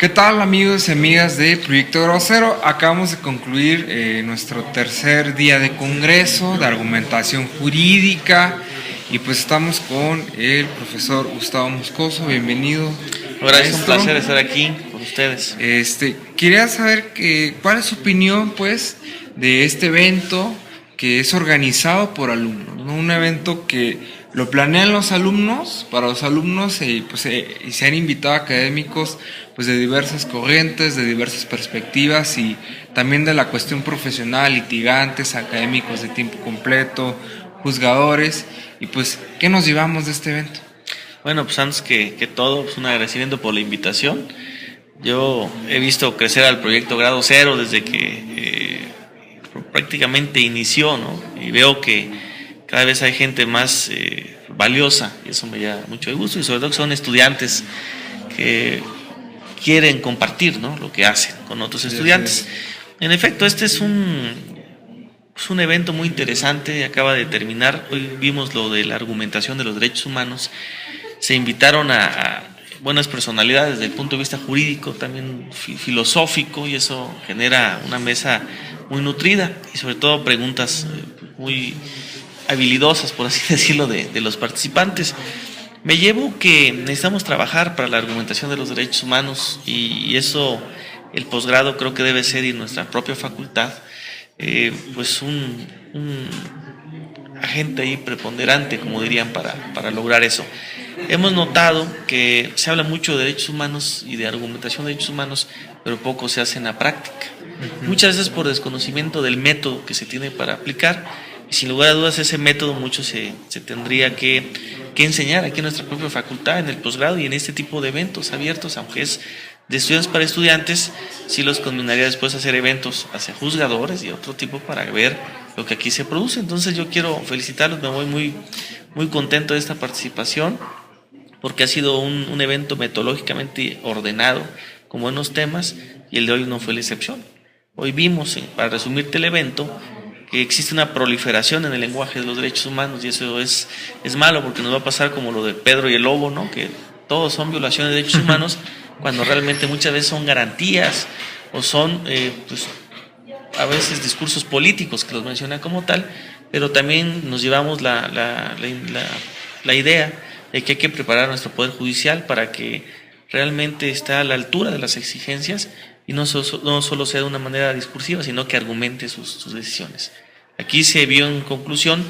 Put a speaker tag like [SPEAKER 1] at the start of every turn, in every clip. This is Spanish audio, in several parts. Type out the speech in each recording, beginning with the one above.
[SPEAKER 1] ¿Qué tal, amigos y amigas de Proyecto Grado Cero? Acabamos de concluir nuestro tercer día de congreso de argumentación jurídica y pues estamos con el profesor Gustavo Moscoso. Bienvenido.
[SPEAKER 2] Gracias, es un placer estar aquí con ustedes.
[SPEAKER 1] Quería saber cuál es su opinión pues de este evento que es organizado por alumnos, ¿no? Un evento que lo planean los alumnos, para los alumnos, y se han invitado académicos pues de diversas corrientes, de diversas perspectivas y también de la cuestión profesional, litigantes, académicos de tiempo completo, juzgadores. Y pues, ¿qué nos llevamos de este evento?
[SPEAKER 2] Bueno, pues antes que todo, pues un agradecimiento por la invitación. Yo he visto crecer al Proyecto Grado Cero desde que prácticamente inició, ¿no? Y veo que cada vez hay gente más valiosa, y eso me da mucho gusto, y sobre todo que son estudiantes que quieren compartir, ¿no?, lo que hacen con otros estudiantes. En efecto, este es un evento muy interesante, acaba de terminar. Hoy vimos lo de la argumentación de los derechos humanos. Se invitaron a buenas personalidades desde el punto de vista jurídico, también filosófico, y eso genera una mesa muy nutrida y sobre todo preguntas muy habilidosas, por así decirlo, de los participantes. Me llevo que necesitamos trabajar para la argumentación de los derechos humanos y eso, el posgrado creo que debe ser, y nuestra propia facultad, pues un agente ahí preponderante, como dirían, para lograr eso. Hemos notado que se habla mucho de derechos humanos y de argumentación de derechos humanos, pero poco se hace en la práctica. Muchas veces por desconocimiento del método que se tiene para aplicar, y sin lugar a dudas ese método mucho se tendría que enseñar aquí en nuestra propia facultad, en el posgrado y en este tipo de eventos abiertos, aunque es de estudiantes para estudiantes. Sí los combinaría después a hacer eventos hacia juzgadores y otro tipo para ver lo que aquí se produce. Entonces yo quiero felicitarlos, me voy muy contento de esta participación, porque ha sido un evento metodológicamente ordenado, con buenos temas, y el de hoy no fue la excepción. Hoy vimos, para resumirte el evento, que existe una proliferación en el lenguaje de los derechos humanos, y eso es malo, porque nos va a pasar como lo de Pedro y el lobo, ¿no?, que todos son violaciones de derechos humanos, cuando realmente muchas veces son garantías o son pues a veces discursos políticos que los mencionan como tal, pero también nos llevamos la idea de que hay que preparar nuestro Poder Judicial para que realmente esté a la altura de las exigencias y no solo sea de una manera discursiva, sino que argumente sus decisiones. Aquí se vio en conclusión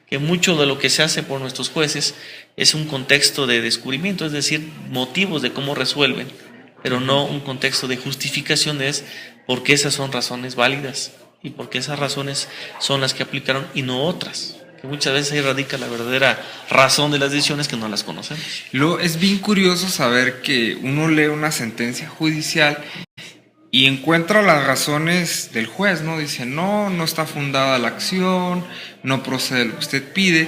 [SPEAKER 2] que mucho de lo que se hace por nuestros jueces es un contexto de descubrimiento, es decir, motivos de cómo resuelven, pero no un contexto de justificaciones, porque esas son razones válidas y porque esas razones son las que aplicaron y no otras, que muchas veces ahí radica la verdadera razón de las decisiones, que no las conocemos.
[SPEAKER 1] Luego es bien curioso saber que uno lee una sentencia judicial y encuentra las razones del juez, ¿no? Dice, no está fundada la acción, no procede lo que usted pide,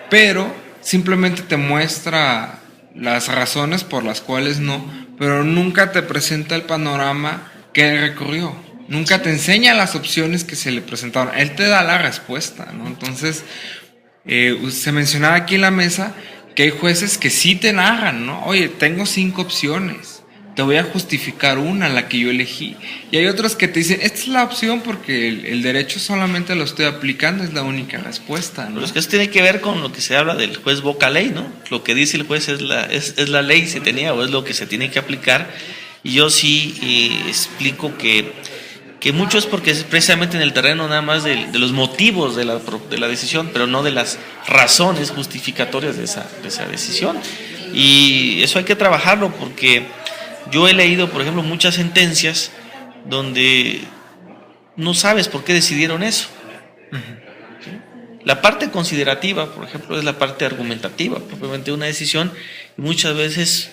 [SPEAKER 1] pero simplemente te muestra las razones por las cuales no, pero nunca te presenta el panorama que recurrió, nunca te enseña las opciones que se le presentaron, él te da la respuesta, ¿no? Entonces, se mencionaba aquí en la mesa que hay jueces que sí te narran, ¿no? Oye, tengo 5 opciones, te voy a justificar una, la que yo elegí. Y hay otros que te dicen, esta es la opción porque el derecho solamente lo estoy aplicando, es la única respuesta, ¿no?
[SPEAKER 2] Pero es que eso tiene que ver con lo que se habla del juez boca ley, ¿no? Lo que dice el juez es la ley, se tenía, o es lo que se tiene que aplicar. Y yo sí explico que mucho es porque es precisamente en el terreno nada más de los motivos de la decisión, pero no de las razones justificatorias de esa decisión. Y eso hay que trabajarlo, porque yo he leído, por ejemplo, muchas sentencias donde no sabes por qué decidieron eso. ¿Sí? La parte considerativa, por ejemplo, es la parte argumentativa, propiamente una decisión, y muchas veces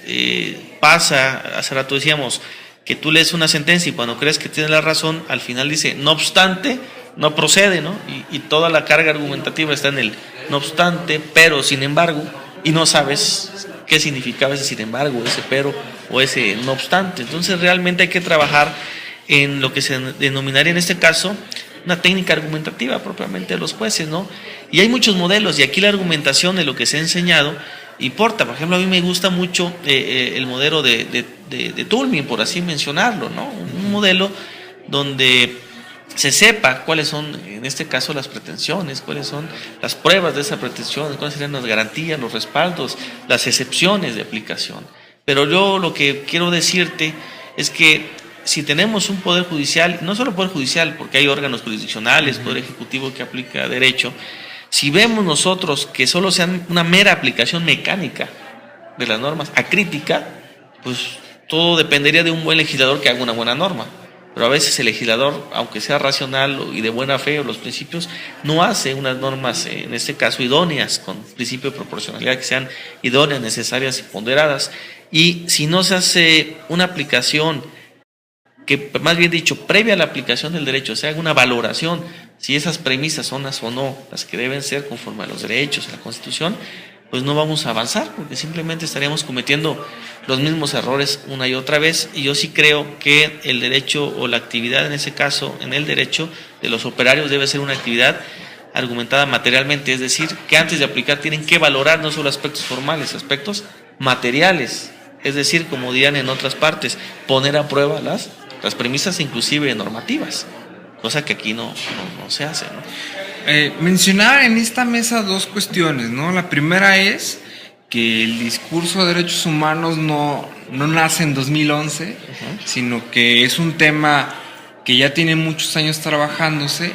[SPEAKER 2] pasa, hace rato decíamos, que tú lees una sentencia y cuando crees que tienes la razón, al final dice, no obstante, no procede, ¿no? Y toda la carga argumentativa está en el no obstante, pero, sin embargo, y no sabes qué significaba ese sin embargo, ese pero o ese no obstante. Entonces realmente hay que trabajar en lo que se denominaría en este caso una técnica argumentativa propiamente de los jueces, ¿no? Y hay muchos modelos, y aquí la argumentación de lo que se ha enseñado importa. Por ejemplo, a mí me gusta mucho el modelo de Toulmin, por así mencionarlo, ¿no? Un modelo donde se sepa cuáles son, en este caso, las pretensiones, cuáles son las pruebas de esa pretensión, cuáles serían las garantías, los respaldos, las excepciones de aplicación. Pero yo lo que quiero decirte es que si tenemos un poder judicial, no solo poder judicial, porque hay órganos jurisdiccionales, poder ejecutivo que aplica derecho, si vemos nosotros que solo sean una mera aplicación mecánica de las normas, acrítica, pues todo dependería de un buen legislador que haga una buena norma. Pero a veces el legislador, aunque sea racional y de buena fe o los principios, no hace unas normas, en este caso idóneas, con principio de proporcionalidad, que sean idóneas, necesarias y ponderadas. Y si no se hace una aplicación, que más bien dicho, previa a la aplicación del derecho, se haga una valoración si esas premisas son las o no las que deben ser conforme a los derechos, a la Constitución, pues no vamos a avanzar, porque simplemente estaríamos cometiendo los mismos errores una y otra vez. Y yo sí creo que el derecho, o la actividad en ese caso, en el derecho de los operarios, debe ser una actividad argumentada materialmente, es decir, que antes de aplicar tienen que valorar no solo aspectos formales, aspectos materiales, es decir, como dirían en otras partes, poner a prueba las premisas inclusive normativas, cosa que aquí no se hace, ¿no?
[SPEAKER 1] Mencionar en esta mesa dos cuestiones, ¿no? La primera es que el discurso de derechos humanos no nace en 2011, sino que es un tema que ya tiene muchos años trabajándose,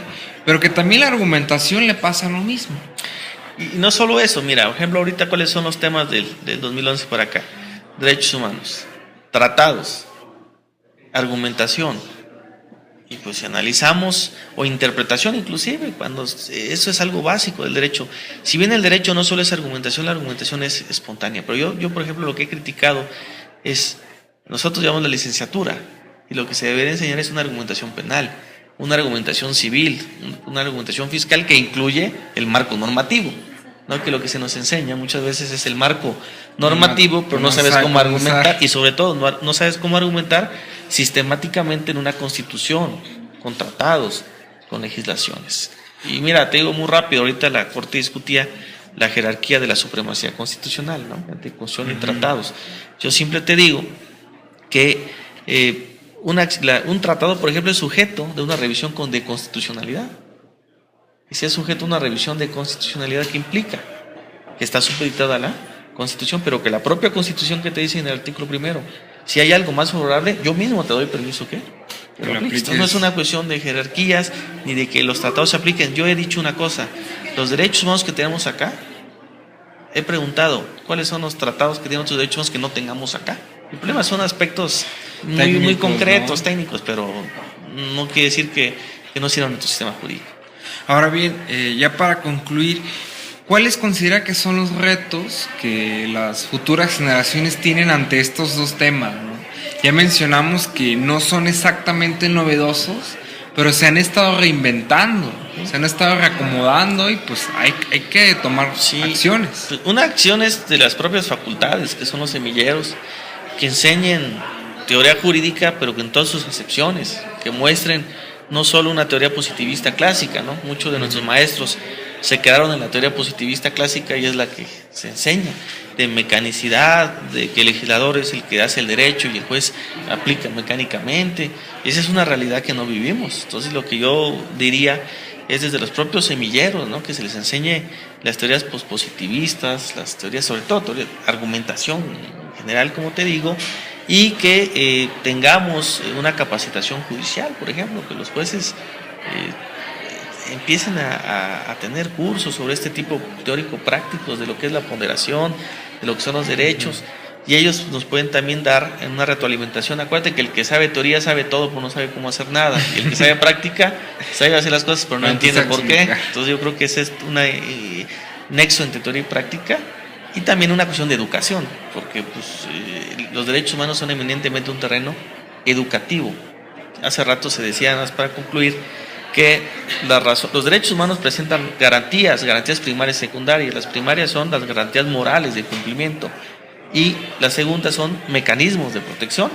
[SPEAKER 1] pero que también la argumentación le pasa lo mismo.
[SPEAKER 2] Y no solo eso, mira, por ejemplo, ahorita cuáles son los temas del 2011 para acá: derechos humanos, tratados, argumentación, y pues si analizamos, o interpretación inclusive, cuando eso es algo básico del derecho. Si bien el derecho no solo es argumentación, la argumentación es espontánea, pero yo por ejemplo, lo que he criticado es, nosotros llevamos la licenciatura, y lo que se debería enseñar es una argumentación penal, una argumentación civil, una argumentación fiscal que incluye el marco normativo, ¿no? Que lo que se nos enseña muchas veces es el marco normativo, pero no sabes cómo argumentar, y sobre todo no sabes cómo argumentar sistemáticamente en una constitución, con tratados, con legislaciones. Y mira, te digo muy rápido, ahorita la Corte discutía la jerarquía de la supremacía constitucional, ¿no? Entre constitución y tratados. Yo siempre te digo que un tratado, por ejemplo, es sujeto de una revisión de constitucionalidad. Y si es sujeto a una revisión de constitucionalidad, ¿qué implica? Que está supeditada a la Constitución, pero que la propia Constitución, que te dice en el artículo primero, si hay algo más favorable, yo mismo te doy permiso que lo apliques. Esto no es una cuestión de jerarquías ni de que los tratados se apliquen. Yo he dicho una cosa: los derechos humanos que tenemos acá, he preguntado cuáles son los tratados que tienen otros derechos humanos que no tengamos acá. El problema son aspectos muy concretos, ¿no? Técnicos, pero no quiere decir que no sirvan en nuestro sistema jurídico.
[SPEAKER 1] Ahora bien, ya para concluir, ¿cuáles considera que son los retos que las futuras generaciones tienen ante estos dos temas, ¿no? Ya mencionamos que no son exactamente novedosos, pero se han estado reinventando, se han estado reacomodando, y pues hay que tomar acciones.
[SPEAKER 2] Una acción es de las propias facultades, que son los semilleros, que enseñen teoría jurídica, pero que en todas sus excepciones, que muestren no solo una teoría positivista clásica, ¿no? Muchos de nuestros maestros se quedaron en la teoría positivista clásica, y es la que se enseña, de mecanicidad, de que el legislador es el que hace el derecho y el juez aplica mecánicamente. Esa es una realidad que no vivimos. Entonces, lo que yo diría es desde los propios semilleros, ¿no? Que se les enseñe las teorías positivistas, las teorías, sobre todo argumentación en general, como te digo, y que tengamos una capacitación judicial, por ejemplo, que los jueces empiecen a tener cursos sobre este tipo teórico-prácticos de lo que es la ponderación, de lo que son los derechos, y ellos nos pueden también dar en una retroalimentación. Acuérdate que el que sabe teoría sabe todo, pero no sabe cómo hacer nada, y el que sabe práctica sabe hacer las cosas, pero no entiende por qué. Entonces yo creo que ese es un nexo entre teoría y práctica, y también una cuestión de educación, porque pues, los derechos humanos son eminentemente un terreno educativo. Hace rato se decía, nada más para concluir, que los derechos humanos presentan garantías primarias y secundarias. Las primarias son las garantías morales de cumplimiento, y las segundas son mecanismos de protección.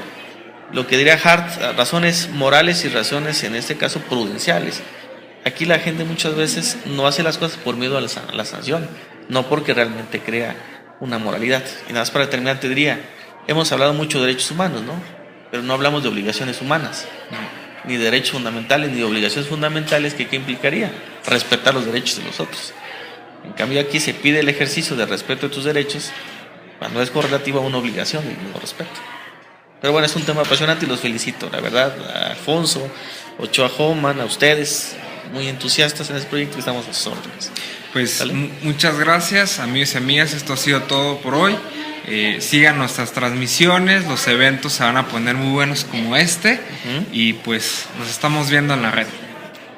[SPEAKER 2] Lo que diría Hart, razones morales y razones, en este caso, prudenciales. Aquí la gente muchas veces no hace las cosas por miedo a la sanción, no porque realmente crea una moralidad. Y nada más para terminar te diría, hemos hablado mucho de derechos humanos, ¿no? Pero no hablamos de obligaciones humanas, ni de derechos fundamentales, ni de obligaciones fundamentales, que ¿qué implicaría? Respetar los derechos de los otros. En cambio aquí se pide el ejercicio de respeto de tus derechos cuando es correlativo a una obligación y no respeto. Pero bueno, es un tema apasionante y los felicito, la verdad, a Alfonso, Ochoa Homan, a ustedes, muy entusiastas en este proyecto, y estamos a sus órdenes.
[SPEAKER 1] Pues muchas gracias, amigos y amigas, esto ha sido todo por hoy. Sigan nuestras transmisiones, los eventos se van a poner muy buenos como este, y pues nos estamos viendo en la red.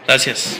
[SPEAKER 2] Gracias.